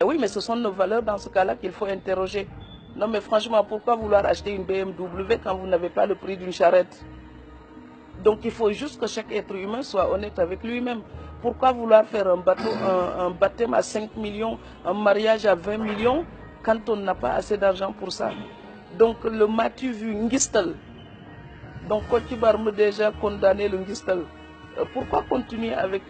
Oui, mais ce sont nos valeurs dans ce cas-là qu'il faut interroger. Non, mais franchement, pourquoi vouloir acheter une BMW quand vous n'avez pas le prix d'une charrette? Donc il faut juste que chaque être humain soit honnête avec lui-même. Pourquoi vouloir faire un baptême à 5 millions, un mariage à 20 millions, quand on n'a pas assez d'argent pour ça? Donc le m'as-tu vu ngistal? Donc Kocc Barma déjà condamné le ngistal. Pourquoi continuer avec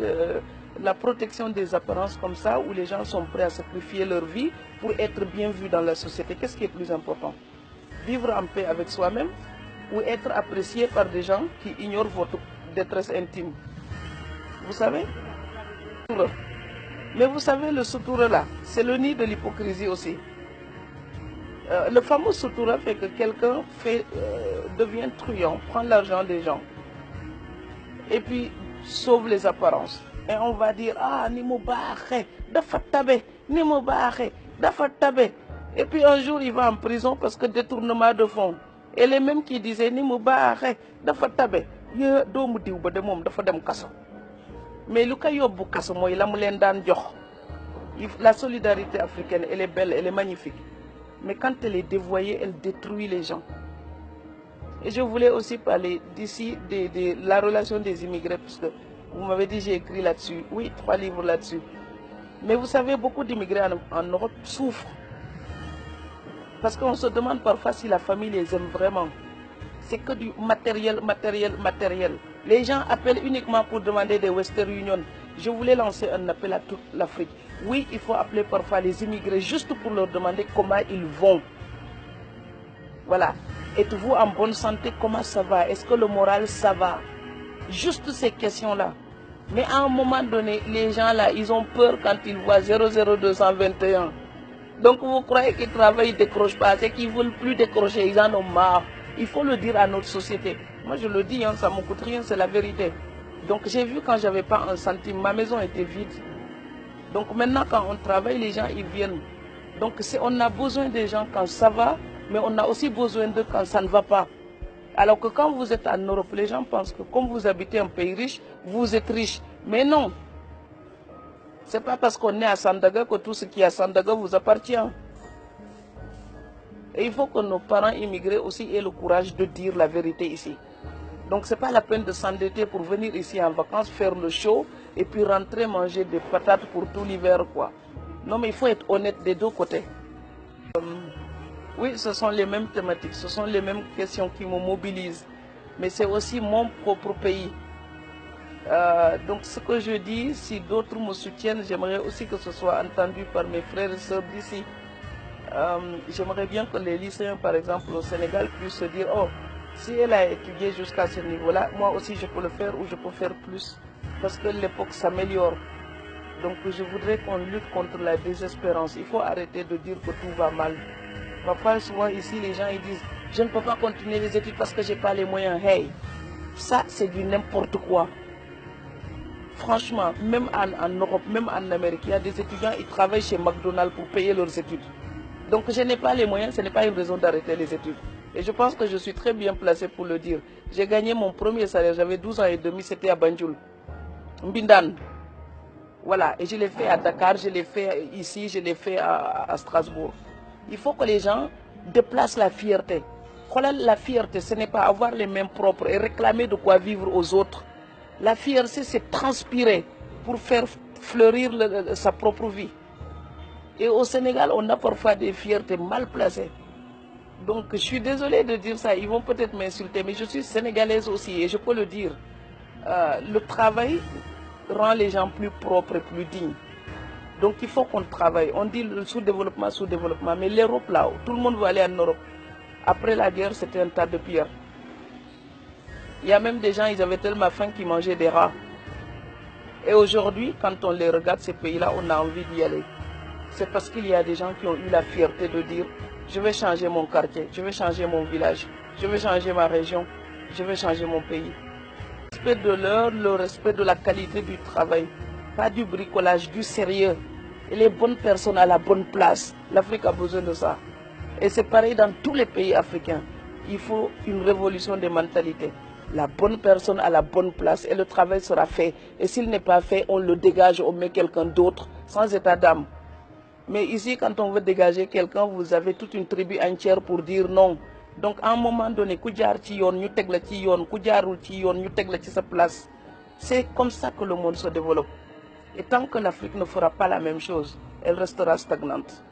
la protection des apparences comme ça, où les gens sont prêts à sacrifier leur vie pour être bien vus dans la société? Qu'est-ce qui est plus important? Vivre en paix avec soi-même ou être apprécié par des gens qui ignorent votre détresse intime? Vous savez? Mais vous savez, le sutura là, c'est le nid de l'hypocrisie aussi. Le fameux sutura fait que quelqu'un devient truand, prend l'argent des gens et puis sauve les apparences. Et on va dire, ah, ni mo baaxe, dafa tabe, ni mo baaxe, dafa tabe. Et puis un jour, il va en prison parce que détournement de fonds. Et les mêmes qui disaient, ni mo baaxe, dafa tabe, ye doomu diw ba de mom dafa dem kaso. Mais lu ko yóbbu kaso mooy la mu leen daan jox. La solidarité africaine, elle est belle, elle est magnifique. Mais quand elle est dévoyée, elle détruit les gens. Et je voulais aussi parler d'ici de la relation des immigrés, parce que vous m'avez dit j'ai écrit là-dessus. Oui, 3 livres là-dessus. Mais vous savez, beaucoup d'immigrés en Europe souffrent. Parce qu'on se demande parfois si la famille les aime vraiment. C'est que du matériel, matériel, matériel. Les gens appellent uniquement pour demander des Western Union. Je voulais lancer un appel à toute l'Afrique. Oui, il faut appeler parfois les immigrés juste pour leur demander comment ils vont. Voilà. Êtes-vous en bonne santé? Comment ça va? Est-ce que le moral, ça va? Juste ces questions-là. Mais à un moment donné, les gens là, ils ont peur quand ils voient 00221. Donc vous croyez qu'ils travaillent, ils ne décrochent pas. C'est qu'ils ne veulent plus décrocher, ils en ont marre. Il faut le dire à notre société. Moi je le dis, hein, ça ne me coûte rien, c'est la vérité. Donc j'ai vu quand j'avais pas un centime, ma maison était vide. Donc maintenant quand on travaille, les gens ils viennent. Donc on a besoin des gens quand ça va, mais on a aussi besoin d'eux quand ça ne va pas. Alors que quand vous êtes en Europe, les gens pensent que comme vous habitez un pays riche, vous êtes riche. Mais non. Ce n'est pas parce qu'on est à Sandaga que tout ce qui est à Sandaga vous appartient. Et il faut que nos parents immigrés aussi aient le courage de dire la vérité ici. Donc ce n'est pas la peine de s'endetter pour venir ici en vacances, faire le show et puis rentrer manger des patates pour tout l'hiver, quoi. Non, mais il faut être honnête des deux côtés. Oui, ce sont les mêmes thématiques, ce sont les mêmes questions qui me mobilisent. Mais c'est aussi mon propre pays. Donc ce que je dis, si d'autres me soutiennent, j'aimerais aussi que ce soit entendu par mes frères et sœurs d'ici. J'aimerais bien que les lycéens, par exemple, au Sénégal, puissent se dire, oh, si elle a étudié jusqu'à ce niveau-là, moi aussi je peux le faire ou je peux faire plus. Parce que l'époque s'améliore. Donc je voudrais qu'on lutte contre la désespérance. Il faut arrêter de dire que tout va mal. Parfois, souvent ici, les gens ils disent, je ne peux pas continuer les études parce que je n'ai pas les moyens. Hey, ça c'est du n'importe quoi. Franchement, même en Europe, même en Amérique, il y a des étudiants qui travaillent chez McDonald's pour payer leurs études. Donc je n'ai pas les moyens, ce n'est pas une raison d'arrêter les études. Et je pense que je suis très bien placé pour le dire. J'ai gagné mon premier salaire, j'avais 12 ans et demi, c'était à Banjul, Mbindan. Voilà, et je l'ai fait à Dakar, je l'ai fait ici, je l'ai fait à Strasbourg. Il faut que les gens déplacent la fierté. La fierté, ce n'est pas avoir les mains propres et réclamer de quoi vivre aux autres. La fierté, c'est transpirer pour faire fleurir sa propre vie. Et au Sénégal, on a parfois des fiertés mal placées. Donc, je suis désolée de dire ça, ils vont peut-être m'insulter, mais je suis sénégalaise aussi et je peux le dire. Le travail rend les gens plus propres et plus dignes. Donc, il faut qu'on travaille. On dit le sous-développement, mais l'Europe là, tout le monde veut aller en Europe. Après la guerre, c'était un tas de pierres. Il y a même des gens, ils avaient tellement faim qu'ils mangeaient des rats. Et aujourd'hui, quand on les regarde, ces pays-là, on a envie d'y aller. C'est parce qu'il y a des gens qui ont eu la fierté de dire, je vais changer mon quartier, je vais changer mon village, je vais changer ma région, je vais changer mon pays. Le respect de l'heure, le respect de la qualité du travail, pas du bricolage, du sérieux. Et les bonnes personnes à la bonne place. L'Afrique a besoin de ça. Et c'est pareil dans tous les pays africains. Il faut une révolution des mentalités. La bonne personne à la bonne place et le travail sera fait. Et s'il n'est pas fait, on le dégage, on met quelqu'un d'autre sans état d'âme. Mais ici, quand on veut dégager quelqu'un, vous avez toute une tribu entière pour dire non. Donc, à un moment donné, sa place. C'est comme ça que le monde se développe. Et tant que l'Afrique ne fera pas la même chose, elle restera stagnante.